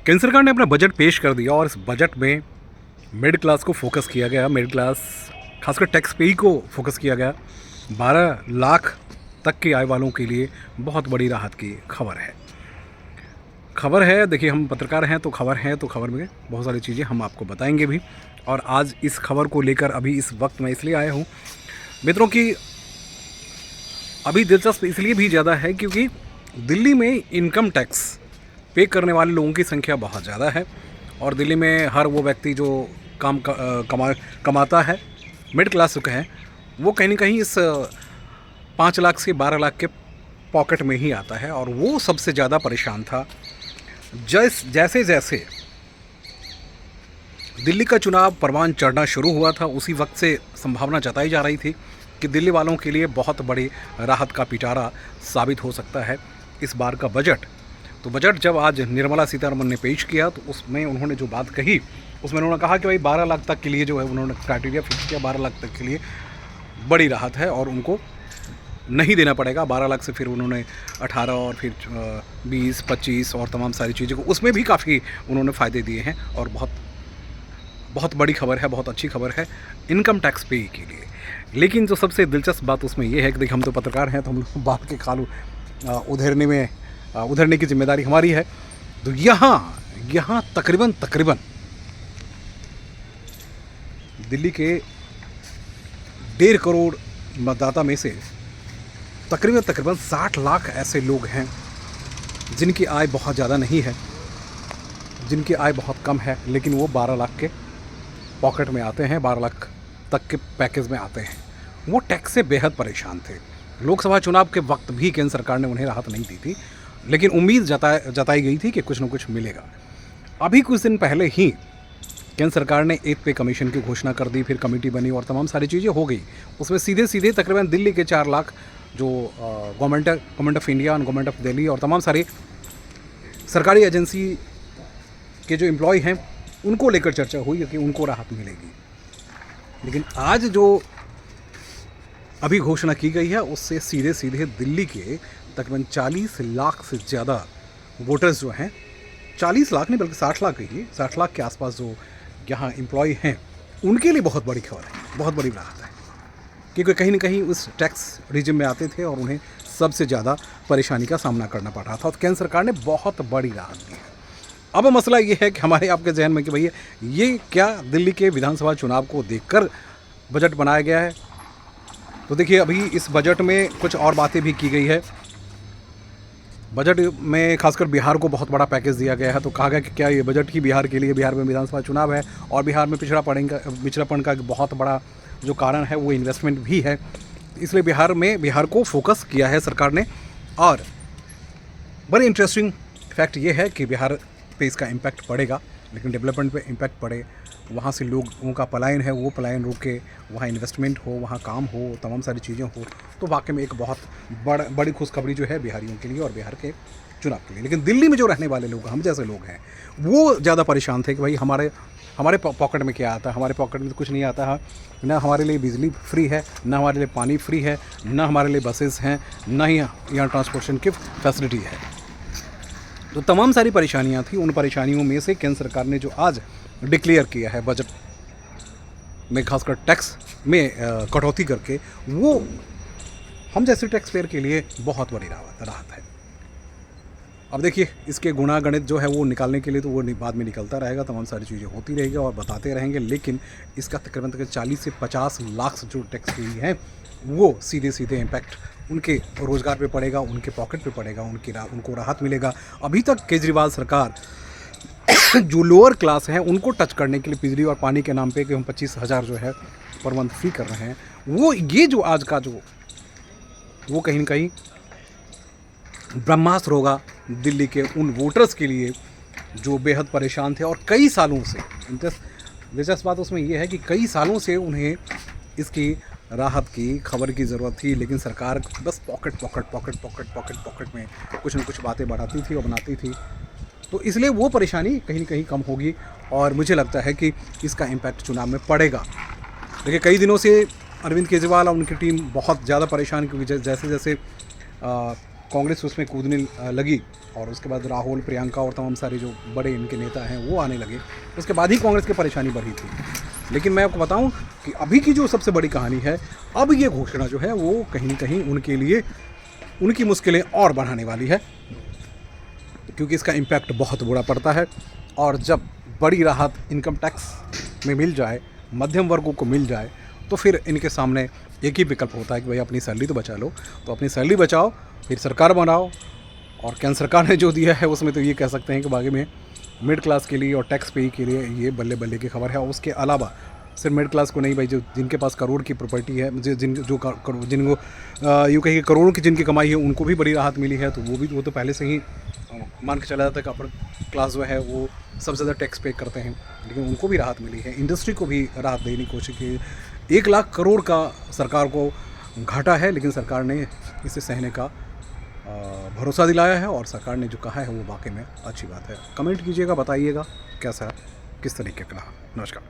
केंद्र सरकार ने अपना बजट पेश कर दिया और इस बजट में मिडिल क्लास को फोकस किया गया। मिडिल क्लास खासकर टैक्स पेई को फोकस किया गया। 12 लाख तक की आय वालों के लिए बहुत बड़ी राहत की खबर है। देखिए, हम पत्रकार हैं तो खबर में बहुत सारी चीज़ें हम आपको बताएंगे भी। और आज इस खबर को लेकर अभी इस वक्त मैं इसलिए आया हूँ मित्रों की अभी दिलचस्प इसलिए भी ज़्यादा है क्योंकि दिल्ली में इनकम टैक्स पे करने वाले लोगों की संख्या बहुत ज़्यादा है। और दिल्ली में हर वो व्यक्ति जो कमाता है, मिडिल क्लास जो है, वो कहीं ना कहीं इस 5 लाख से 12 लाख के पॉकेट में ही आता है। और वो सबसे ज़्यादा परेशान था जैसे जैसे दिल्ली का चुनाव परवान चढ़ना शुरू हुआ था, उसी वक्त से संभावना जताई जा रही थी कि दिल्ली वालों के लिए बहुत बड़ी राहत का पिटारा साबित हो सकता है इस बार का बजट। तो बजट जब आज निर्मला सीतारमण ने पेश किया तो उसमें उन्होंने जो बात कही, उसमें उन्होंने कहा कि भाई 12 लाख तक के लिए जो है उन्होंने क्राइटेरिया फिक्स किया, 12 लाख तक के लिए बड़ी राहत है और उनको नहीं देना पड़ेगा। 12 लाख से फिर उन्होंने 18 और फिर 20, 25 और तमाम सारी चीज़ों को उसमें भी काफ़ी उन्होंने फ़ायदे दिए हैं। और बहुत बड़ी खबर है, बहुत अच्छी खबर है इनकम टैक्स पे के लिए। लेकिन जो सबसे दिलचस्प बात उसमें ये है कि देखिए, हम तो पत्रकार हैं तो हम लोग बात के खालू उधरने की जिम्मेदारी हमारी है। तो यहाँ तकरीबन दिल्ली के 1.5 करोड़ मतदाता में से तकरीबन 60 लाख ऐसे लोग हैं जिनकी आय बहुत ज़्यादा नहीं है, जिनकी आय बहुत कम है, लेकिन वो 12 लाख के पॉकेट में आते हैं, 12 लाख तक के पैकेज में आते हैं। वो टैक्स से बेहद परेशान थे। लोकसभा चुनाव के वक्त भी केंद्र सरकार ने उन्हें राहत नहीं दी थी, लेकिन उम्मीद जताई गई थी कि कुछ न कुछ मिलेगा। अभी कुछ दिन पहले ही केंद्र सरकार ने 8 पे कमीशन की घोषणा कर दी, फिर कमेटी बनी और तमाम सारी चीज़ें हो गई। उसमें सीधे तकरीबन दिल्ली के 4 लाख जो गवर्नमेंट ऑफ इंडिया और गवर्नमेंट ऑफ दिल्ली और तमाम सारी सरकारी एजेंसी के जो एम्प्लॉय हैं उनको लेकर चर्चा हुई कि उनको राहत मिलेगी। लेकिन आज जो अभी घोषणा की गई है उससे सीधे दिल्ली के तकरीबन 40 लाख से ज़्यादा वोटर्स जो हैं, 40 लाख नहीं बल्कि 60 लाख कहिए, 60 लाख के आसपास जो यहाँ एम्प्लॉय हैं, उनके लिए बहुत बड़ी खबर है, बहुत बड़ी राहत है। क्योंकि कहीं ना कहीं उस टैक्स रिजिम में आते थे और उन्हें सबसे ज़्यादा परेशानी का सामना करना पड़ रहा था। और केंद्र सरकार ने बहुत बड़ी राहत दी है। अब मसला ये है कि हमारे आपके जहन में कि भैया ये क्या दिल्ली के विधानसभा चुनाव को देखकर बजट बनाया गया है? तो देखिए, अभी इस बजट में कुछ और बातें भी की गई है। बजट में खासकर बिहार को बहुत बड़ा पैकेज दिया गया है। तो कहा गया कि क्या ये बजट ही बिहार के लिए, बिहार में विधानसभा चुनाव है और बिहार में पिछड़ापन का बहुत बड़ा जो कारण है वो इन्वेस्टमेंट भी है, इसलिए बिहार को फोकस किया है सरकार ने। और बड़ी इंटरेस्टिंग फैक्ट ये है कि बिहार पे इसका इम्पैक्ट पड़ेगा, लेकिन डेवलपमेंट पे इम्पैक्ट पड़े, वहाँ से लोगों का पलायन है वो पलायन रुके, वहाँ इन्वेस्टमेंट हो, वहाँ काम हो, तमाम सारी चीज़ें हो, तो वाकई में एक बहुत बड़ी खुशखबरी जो है बिहारियों के लिए और बिहार के चुनाव के लिए। लेकिन दिल्ली में जो रहने वाले लोग, हम जैसे लोग हैं, वो ज़्यादा परेशान थे कि भाई हमारे पॉकेट में क्या आता है। हमारे पॉकेट में तो कुछ नहीं आता है। ना हमारे लिए बिजली फ्री है, ना हमारे लिए पानी फ्री है, ना हमारे लिए बसेस हैं, ना ही यहाँ ट्रांसपोर्टेशन की फैसिलिटी है। तो तमाम सारी परेशानियाँ थी। उन परेशानियों में से केंद्र सरकार ने जो आज डिक्लेयर किया है बजट में, खासकर टैक्स में कटौती करके, वो हम जैसे टैक्स पेयर के लिए बहुत बड़ी राहत है। अब देखिए, इसके गुणा गणित जो है वो निकालने के लिए तो वो बाद में निकलता रहेगा, तमाम सारी चीज़ें होती रहेगी और बताते रहेंगे। लेकिन इसका तकरीबन 40 से 50 लाख जो टैक्स पेयर हैं वो सीधे इम्पैक्ट उनके रोज़गार पे पड़ेगा, उनके पॉकेट पे पड़ेगा, उनको राहत मिलेगा। अभी तक केजरीवाल सरकार जो लोअर क्लास हैं उनको टच करने के लिए बिजली और पानी के नाम पे कि हम 25,000 जो है पर मंथ फ्री कर रहे हैं, वो ये जो आज का जो वो कहीं ना कहीं ब्रह्मास्त्र होगा दिल्ली के उन वोटर्स के लिए जो बेहद परेशान थे और कई सालों से। दिलचस्प बात उसमें यह है कि कई सालों से उन्हें इसकी राहत की खबर की ज़रूरत थी, लेकिन सरकार बस पॉकेट में कुछ न कुछ बातें बढ़ाती थी और बनाती थी। तो इसलिए वो परेशानी कहीं ना कहीं कम होगी और मुझे लगता है कि इसका इम्पैक्ट चुनाव में पड़ेगा। देखिए, कई दिनों से अरविंद केजरीवाल और उनकी टीम बहुत ज़्यादा परेशान, क्योंकि जैसे कांग्रेस उसमें कूदने लगी और उसके बाद राहुल, प्रियंका और तमाम सारे जो बड़े इनके नेता हैं वो आने लगे, उसके बाद ही कांग्रेस की परेशानी बढ़ी थी। लेकिन मैं आपको बताऊं कि अभी की जो सबसे बड़ी कहानी है, अब ये घोषणा जो है वो कहीं न कहीं उनके लिए उनकी मुश्किलें और बढ़ाने वाली है, क्योंकि इसका इम्पैक्ट बहुत बुरा पड़ता है। और जब बड़ी राहत इनकम टैक्स में मिल जाए, मध्यम वर्गों को मिल जाए, तो फिर इनके सामने एक ही विकल्प होता है कि भाई अपनी सैलरी तो बचा लो। तो अपनी सैलरी बचाओ, फिर सरकार बनाओ। और केंद्र सरकार ने जो दिया है उसमें तो ये कह सकते हैं कि बाकी में मिडिल क्लास के लिए और टैक्स पे के लिए ये बल्ले बल्ले की खबर है। और उसके अलावा सिर्फ मिडिल क्लास को नहीं भाई, जो जिनके पास करोड़ की प्रॉपर्टी है, जिनको यूँ कहिए करोड़ों की जिनकी कमाई है, उनको भी बड़ी राहत मिली है। तो वो तो पहले से ही मान के चला जाता है कि अपर क्लास जो है वो सबसे ज़्यादा टैक्स पे करते हैं, लेकिन उनको भी राहत मिली है। इंडस्ट्री को भी राहत देने की कोशिश की। 1 लाख करोड़ का सरकार को घाटा है, लेकिन सरकार ने इसे सहने का भरोसा दिलाया है और सरकार ने जो कहा है वो वाकई में अच्छी बात है। कमेंट कीजिएगा, बताइएगा कैसा किस तरीके का रहा। नमस्कार।